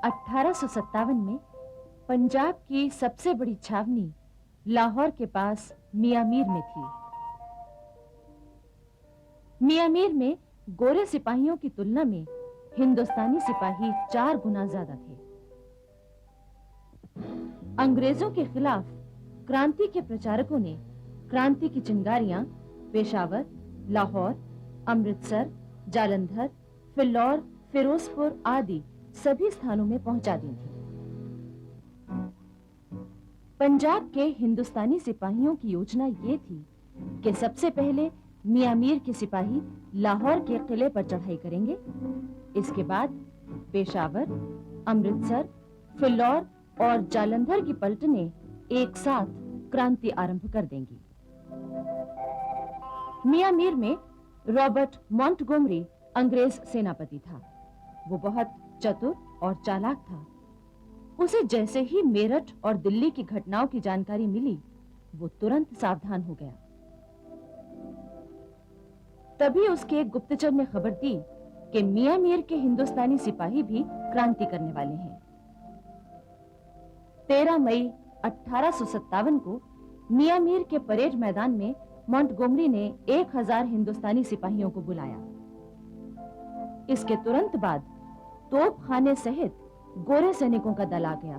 1857 में पंजाब की सबसे बड़ी छावनी लाहौर के पास मियां मीर में थी। मियां मीर में गोरे सिपाहियों की तुलना में हिंदुस्तानी सिपाही 4 गुना ज्यादा थे। अंग्रेजों के खिलाफ क्रांति के प्रचारकों ने क्रांति की चिंगारियां पेशावर, लाहौर, अमृतसर, जालंधर, फिल्लौर, फिरोजपुर आदि सभी स्थानों में पहुंचा दी थी। पंजाब के हिंदुस्तानी सिपाहियों की योजना ये थी कि सबसे पहले मियां मीर के सिपाही लाहौर के किले पर चढ़ाई करेंगे। इसके बाद पेशावर, अमृतसर, फिल्लौर और जालंधर की पलटनें एक साथ क्रांति आरंभ कर देंगी। मियां मीर में रॉबर्ट मॉन्टगोमरी अंग्रेज सेनापति था। वो बहुत चतुर और चालाक था। उसे जैसे ही मेरठ और दिल्ली की घटनाओं की जानकारी मिली, वो तुरंत सावधान हो गया। तभी उसके एक गुप्तचर ने खबर दी कि मियां मीर के हिंदुस्तानी सिपाही भी क्रांति करने वाले हैं। 13 मई 1857 को मियां मीर के परेड मैदान में मॉन्टगोमरी ने 1000 हिंदुस्तानी सिपाहियों को बुलाया। इसके तुरंत बाद तोपखाने सहित गोरे सैनिकों का दल आ गया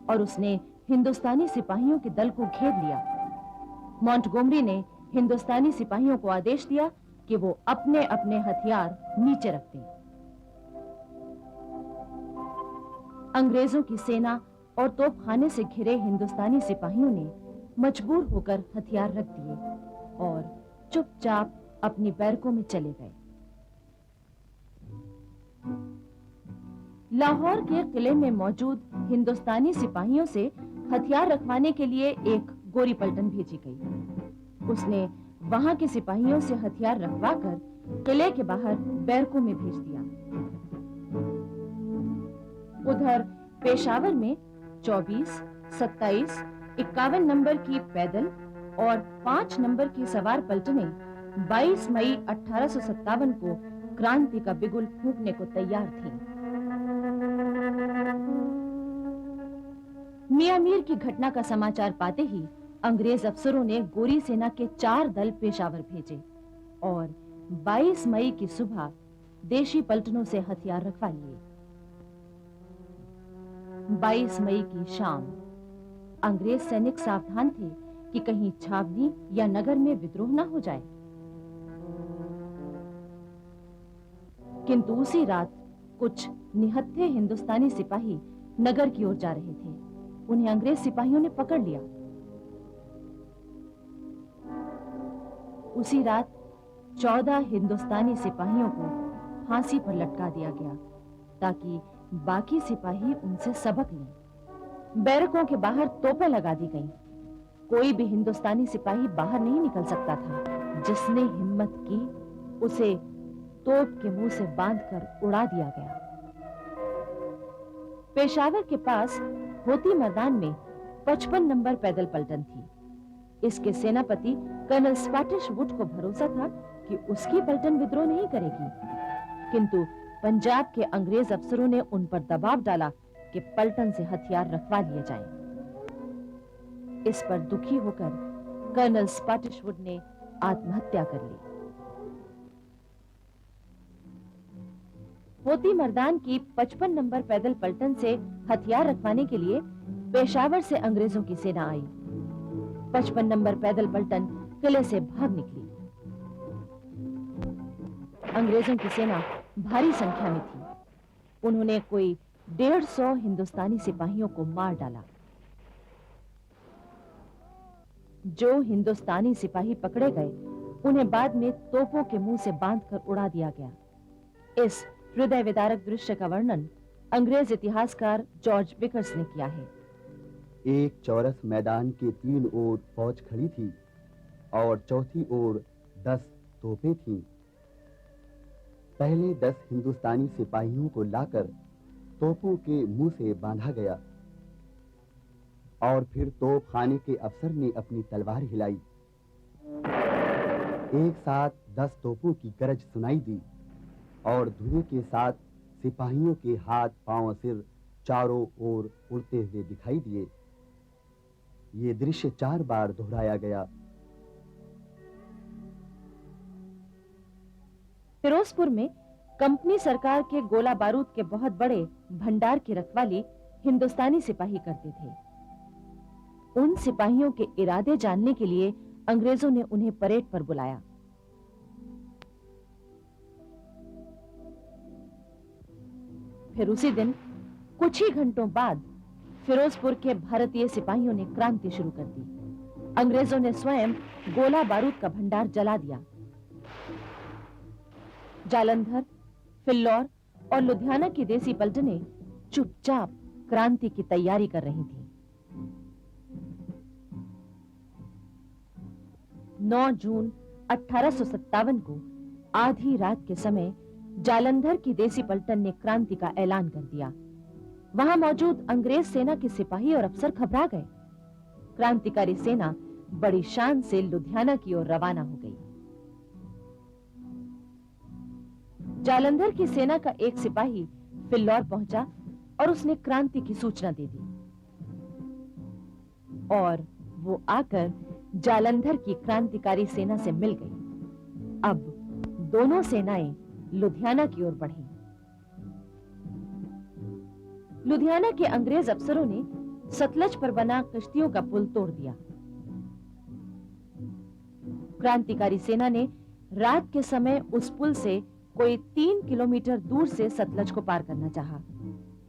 और उसने हिंदुस्तानी सिपाहियों के दल को घेर लिया। मॉन्टगोमरी ने हिंदुस्तानी सिपाहियों को आदेश दिया कि वो अपने अपने हथियार नीचे रख दें। अंग्रेजों की सेना और तोपखाने से घिरे हिंदुस्तानी सिपाहियों ने मजबूर होकर हथियार रख दिए और चुपचाप अपनी बैरकों में चले गए। लाहौर के किले में मौजूद हिंदुस्तानी सिपाहियों से हथियार रखवाने के लिए एक गोरी पलटन भेजी गई। उसने वहां के सिपाहियों से हथियार रखवाकर किले के बाहर बैरकों में भेज दिया। उधर पेशावर में 24, 27, 51 नंबर की पैदल और 5 नंबर की सवार पलटनें 22 मई 1857 को क्रांति का बिगुल फूंकने को तैयार थीं। मियां मीर की घटना का समाचार पाते ही अंग्रेज अफसरों ने गोरी सेना के 4 दल पेशावर भेजे और 22 मई की सुबह देशी पलटनों से हथियार रखवा लिए। 22 मई की शाम अंग्रेज सैनिक सावधान थे कि कहीं छावनी या नगर में विद्रोह न हो जाए। किंतु उसी रात कुछ निहत्थे हिंदुस्तानी सिपाही नगर की ओर जा रहे थे। उन्हें अंग्रेज सिपाहियों ने पकड़ लिया। उसी रात 14 हिंदुस्तानी सिपाहियों को फांसी पर लटका दिया गया ताकि बाकी सिपाही उनसे सबक लें। बैरकों के बाहर तोपें लगा दी गईं। कोई भी हिंदुस्तानी सिपाही बाहर नहीं निकल सकता था। जिसने हिम्मत की उसे तोप के मुंह से बांधकर उड़ा दिया गया। पेशावर के पास होती मैदान में 55 नंबर पैदल पलटन थी। इसके सेनापति कर्नल स्पैटिश वुड को भरोसा था कि उसकी पलटन विद्रोह नहीं करेगी, किंतु पंजाब के अंग्रेज अफसरों ने उन पर दबाव डाला कि पलटन से हथियार रखवा लिए जाएं। इस पर दुखी होकर कर्नल स्पैटिश वुड ने आत्महत्या कर ली। होती मर्दान की 55 नंबर पैदल पलटन से हथियार रखवाने के लिए पेशावर से अंग्रेजों की सेना आई। 55 नंबर पैदल पलटन किले से भाग निकली। अंग्रेजों की सेना भारी संख्या में थी। उन्होंने कोई 150 हिंदुस्तानी सिपाहियों को मार डाला। जो हिंदुस्तानी सिपाही पकड़े गए उन्हें बाद में तोपों के मुंह से बांधकर उड़ा दिया गया। इस हृदय विदारक दृश्य का वर्णन अंग्रेज इतिहासकार जॉर्ज बिकर्स ने किया है। एक चौरस मैदान के 3 ओर फौज खड़ी थी और चौथी ओर 10 तोपें थीं। पहले 10 हिंदुस्तानी सिपाहियों को लाकर तोपों के मुंह से बांधा गया और फिर तोप खाने के अफसर ने अपनी तलवार हिलाई। एक साथ 10 तोपों की गरज सुनाई दी और धुएं के साथ सिपाहियों के हाथ, पांव, सिर चारों ओर उड़ते हुए दिखाई दिए। ये दृश्य 4 बार दोहराया गया। फिरोजपुर में कंपनी सरकार के गोला बारूद के बहुत बड़े भंडार की रखवाली हिंदुस्तानी सिपाही करते थे। उन सिपाहियों के इरादे जानने के लिए अंग्रेजों ने उन्हें परेड पर बुलाया। फिर उसी दिन कुछ ही घंटों बाद फिरोजपुर के भारतीय सिपाहियों ने क्रांति शुरू कर दी। अंग्रेजों ने स्वयं गोला बारूद का भंडार जला दिया। जालंधर, फिल्लौर और लुधियाना की देसी पलटनें चुपचाप क्रांति की तैयारी कर रही थीं। 9 जून 1857 को आधी रात के समय जालंधर की देसी पलटन ने क्रांति का ऐलान कर दिया। वहां मौजूद अंग्रेज सेना के सिपाही और अफसर घबरा गए। क्रांतिकारी सेना बड़ी शान से लुधियाना की ओर रवाना हो गई। जालंधर की सेना का एक सिपाही फिल्लौर पहुंचा और उसने क्रांति की सूचना दे दी और वो आकर जालंधर की क्रांतिकारी सेना से मिल गई। अब दोनों सेनाएं लुधियाना की ओर बढ़ीं। लुधियाना के अंग्रेज अफसरों ने सतलज पर बना कश्तियों का पुल तोड़ दिया। क्रांतिकारी सेना ने रात के समय उस पुल से कोई 3 किलोमीटर दूर से सतलज को पार करना चाहा,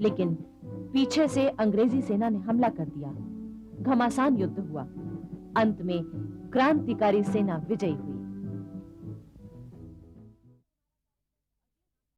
लेकिन पीछे से अंग्रेजी सेना ने हमला कर दिया। घमासान युद्ध हुआ। अंत में क्रांतिकारी सेना विजयी हुई।